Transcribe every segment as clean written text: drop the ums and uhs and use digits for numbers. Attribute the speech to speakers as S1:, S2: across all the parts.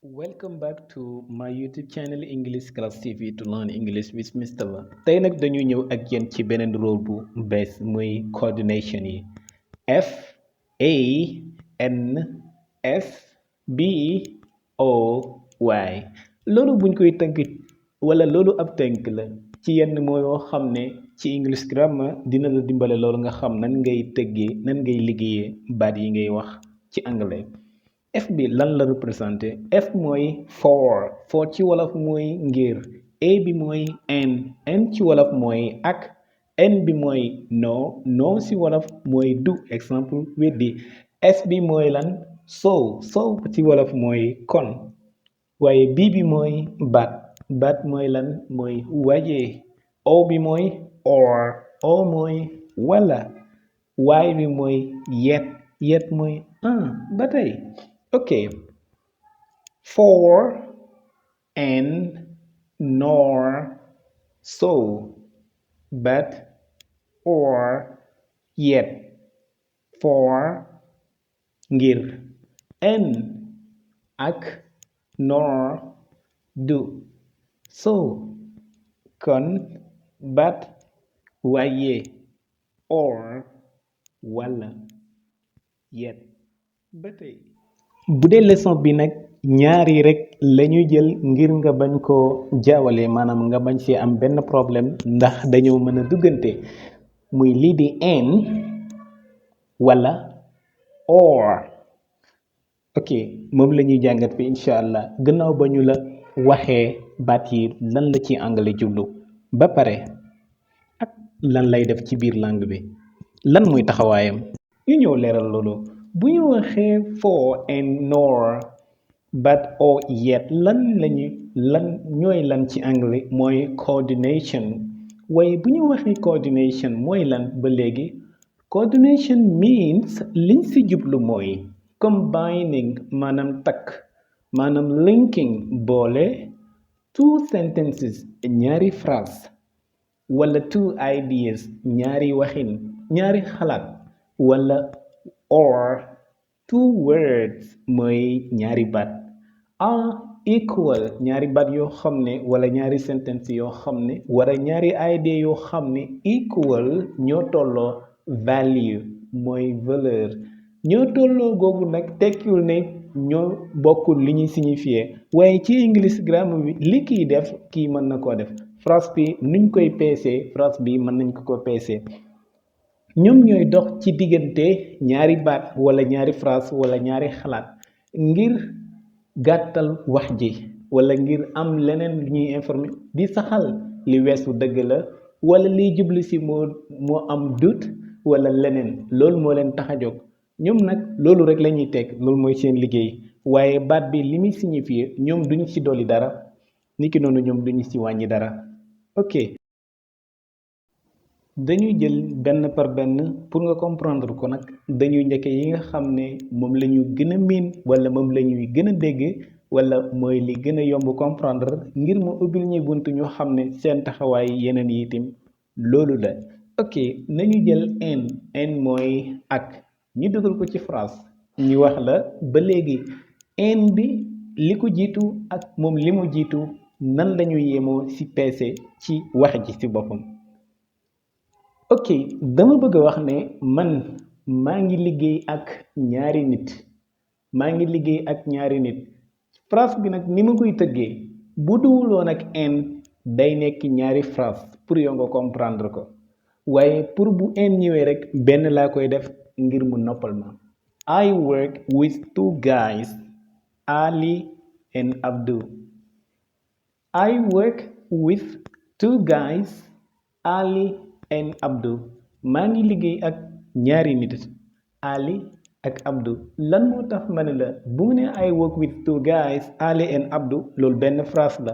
S1: Welcome back to my YouTube channel English Class TV to learn English with Mr. Ba tey nag dañu ñëw ak yéen ci beneen rôle bu bees muy coordination yi F A N S B O Y loolu buñ koy tënk wala loolu ab tënk la ci yenn mooyoo xam ne ci English grammar dina la dimbale loolu nga xam nan ngay tëggee nan ngay liggéeyee baat yi ngay wax ci anglais. F bi lan la représenté F mooy for ci wolof mooy ngir A bi mooy N ci wolof mooy ak N bi mooy no ci wolof mooy du exemple weddi S bi mooy lan so ci wolof mooy kon waaye B bi mooy bat mooy lan mooy waje O bi mooy O mooy wala Y bi mooy yet mooy ba tey ok for and nor so but or yet for ngir and ak nor du so kon but waaye or wala yet ba tey bu dee leçon bi nag ñaari rek lañu jël ngir nga bañ koo jaawale maanaam nga bañ ci am benn problème ndax dañoo mën a duggante muy lii di and wala or ok moom la ñuy jàngat fi incha allah gannaaw ba ñu la waxee baat yi lan la ci anglais jublu ba pare ak lan lay def ci biir langue bi lan muy taxawaayam ñu ñëw leeral loolu bu ñu waxee for and nor but or yet lan ñooy lan ci anglais mooy coordination waaye bu ñu waxee coordination mooy lan ba léegi coordination means liñ ci jublu mooy combining maanaam takk maanaam linking boole two sentences ñaari phrase wala two ideas ñaari waxin ñaari xalaat wala or two words mooy ñaari baat are equal ñaari baat yoo xam ne wala ñaari sentence yoo xam ne wala ñaari idea yoo xam ne equal ñoo tolloo value mooy valeur ñoo tolloo googu nag tekkiwul ne ñoo bokkul li ñuy signifier waaye ci English grammar bi li kiy def kii mën na koo def phrase bi nuñ koy peesee phrase bi mën nañ ko peesee ñoom ñooy dox ci diggante ñaari baat wala ñaari phrase wala ñaari xalaat ngir gàttal wax ji wala ngir am leneen lu ñuy informer di saxal li weesu dëgg la wala liy jublu si moo am doute wala leneen loolu moo leen tax a jóg ñoom nag loolu rek la ñuy teg loolu mooy seen liggéey waaye baat bi li muy signifier ñoom duñu ci dolli dara niki noonu ñoom duñu ci wàññi dara ok dañuy jël benn par benn pour nga comprendre ko nag dañuy njëkke yi nga xam ne moom la ñu gën a miin wala moom la ñuy gën a dégg wala mooy li gën a yomb comprendre ngir mu ubbil ñuy bunt ñu xam ne seen taxawaay yeneen yi itam loolu la ok nañu jël en mooy ak ñu dugal ko ci phrase ñu wax la ba léegi en bi li ko jiitu ak moom li mu jiitu nan lañuy yemoo ci peese ci wax ji ci boppam ok dama bëgg a wax ne man maa ngi liggéey ak ñaari nit phrase bi nag ni ma koy tëggee bu duwuloon ak en day nekk ñaari phrase pour yow nga comprendre ko waaye pour bu en ñëwee rek benn laa koy def ngir mu noppal ma I work with two guys Ali and Abdu I work with two guys Ali and Abdu maa ngi liggéey ak ñaari nit Ali ak Abdu lan moo tax ma ne la bu mu ne I work with two guys Ali and Abdu loolu benn phrase la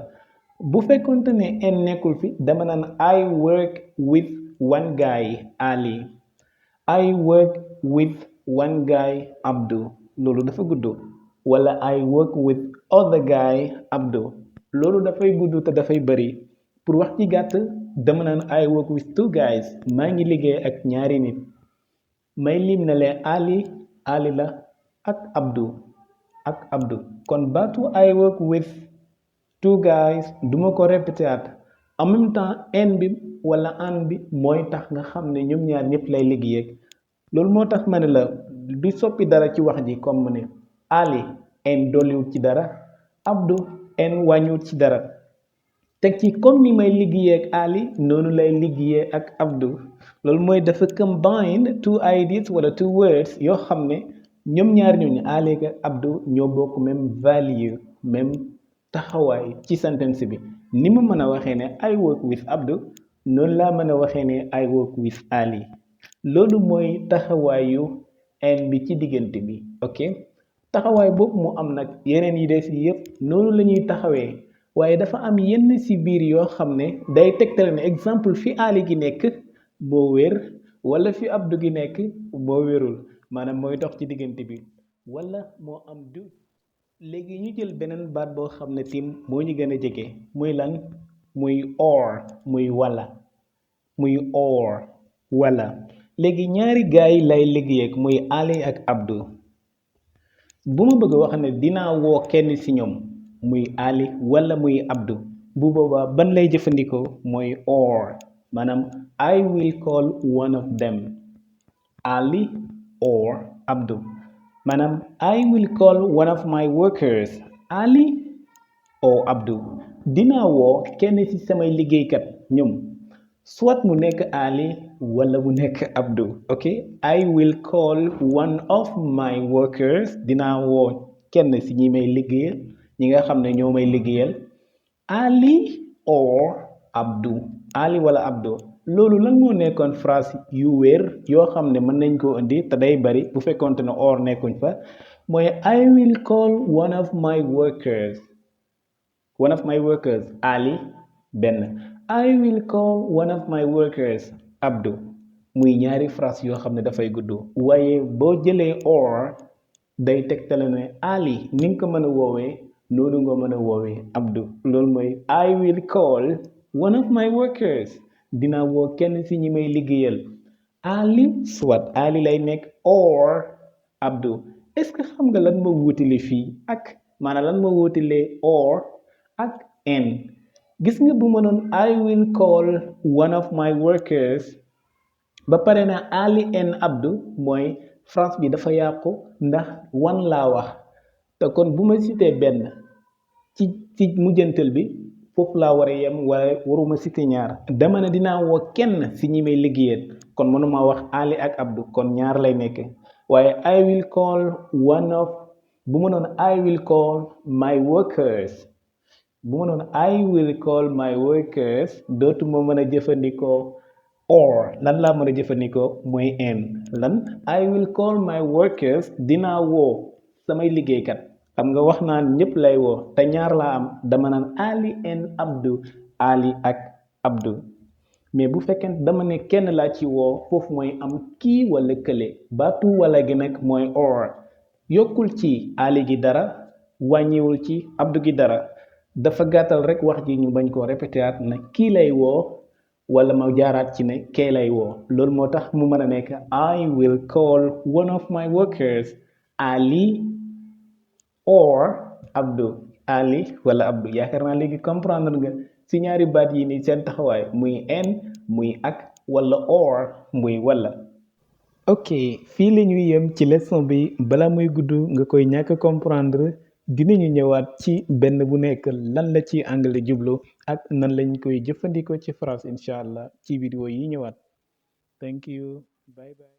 S1: bu fekkonte ne en nekkul fi dama naan I work with one guy Ali I work with one guy Abdu loolu dafa gudd wala I work with other guy Abdu loolu dafay gudd te dafay bari pour wax ci gàtt dama naan I work with two guys maa ngi liggéey ak ñaari nit may lim na leen Ali la ak Abdu kon baatu I work with two guys duma ko répété at en même temps en bi wala an bi mooy tax nga xam ne ñoom ñaar ñëpp lay liggéey ak loolu moo tax ma ne la du soppi dara ci wax ji comme mu ne Ali en dolliwut ci dara Abdou en wàññiwut ci dara teg ci comme ni may liggéeyee ak Ali noonu lay liggéeyee ak Abdou loolu mooy dafa combine two ideas wala two words yoo xam ne ñoom ñaar ñooñu Ali ak Abdou ñoo bokk même value même taxawaay ci sentence bi ni ma mën a waxee ne I work with Abdou noonu laa mën a waxee ne I work with Ali loolu mooy taxawaayu en bi ci diggante bi ok taxawaay boobu mu am nag yeneen yi des yëpp noonu la ñuy taxawee waaye dafa am yenn ci biir yoo xam ne day tegtale ne exemple fi Ali gi nekk moo wér wala fi Abdou gi nekk moo wérul maanaam mooy dox ci diggante bi wala moo am du léegi ñu jël beneen baat boo xam ne tim moo ñu gën a jege muy lan muy or muy wala léegi ñaari gaay yi lay liggéey ak muy Ali ak Abdou bu ma bëgg wax ne dinaa woo kenn ci ñoom muy Ali wala muy Abdou bu boobaa ban lay jëfandikoo mooy or maanaam I will call one of them Ali or Abdou maanaam I will call one of my workers Ali or Abdou dinaa woo kenn ci samay liggéeykat ñoom soit mu nekk Ali wala mu nekk Abdou ok I will call one of my workers dinaa woo kenn ci ñi may liggéeyal ñi nga xam ne ñoo may liggéeyal Ali or Abdou Ali wala Abdou loolu lan moo nekkoon phrase yu wér yoo xam ne mën nañ koo indi te day bari bu fekkonte ne or nekkuñ fa mooy I will call one of my workers Ali benn I will call one of my workers Abdou muy ñaari phrase yoo xam ne dafay gudd waaye boo jëlee or day tegtale ne Ali ni nga ko mën a woowee noonu nga mën a woowee Abdou loolu mooy I will call one of my workers dinaa woo kenn ci ñi may liggéeyal Ali soit Ali lay nekk or Abdou est-ce que xam nga lan moo wuutile fii ak maanaam lan moo wuutile or ak en gis nga bu ma noon I will call one of my workers ba pare na Ali and Abdou mooy phrase bi dafa yàqu ndax one laa wax te kon bu ma cité benn ci mujjantal bi foofu laa war a yem waaye waruma cité ñaar dama ne dinaa woo kenn ci ñi may liggéeyal kon mënuma wax Ali ak Abdou kon ñaar lay nekk waaye I will call one of bu ma noon I will call my workers bu ma noon I will call my workers dootuma mën a jëfandikoo or lan laa mën a jëfandikoo mooy en lan I will call my workers dinaa woo samay liggéeykat xam nga wax naan ñëpp lay woo te ñaar laa am dama naan Ali and Abdou Ali ak Abdou mais bu fekkee dama ne kenn laa ci woo foofu mooy am kii wala kële baatu wala gi nag mooy or yokkul ci Ali gi dara wàññiwul ci Abdou gi dara dafa gàttal rek wax ji ñu bañ koo répété at na kii lay woo wala ma jaaraat ci ne kee lay woo loolu moo tax mu mën a nekk I will call one of my workers Ali or Abdou Ali wala Abdou yaakaar naa léegi comprendre nga ci ñaari baat yi ni seen taxawaay muy en muy ak wala or muy wala ok fii la ñuy yem ci leçon bi bala muy gudd nga koy ñàkk comprendre dinañu ñëwaat ci benn bu nekk lan la ci anglais jublu ak nan lañ koy jëfandikoo ci France incha allah ci vidéo yi ñëwaat thank you bye bye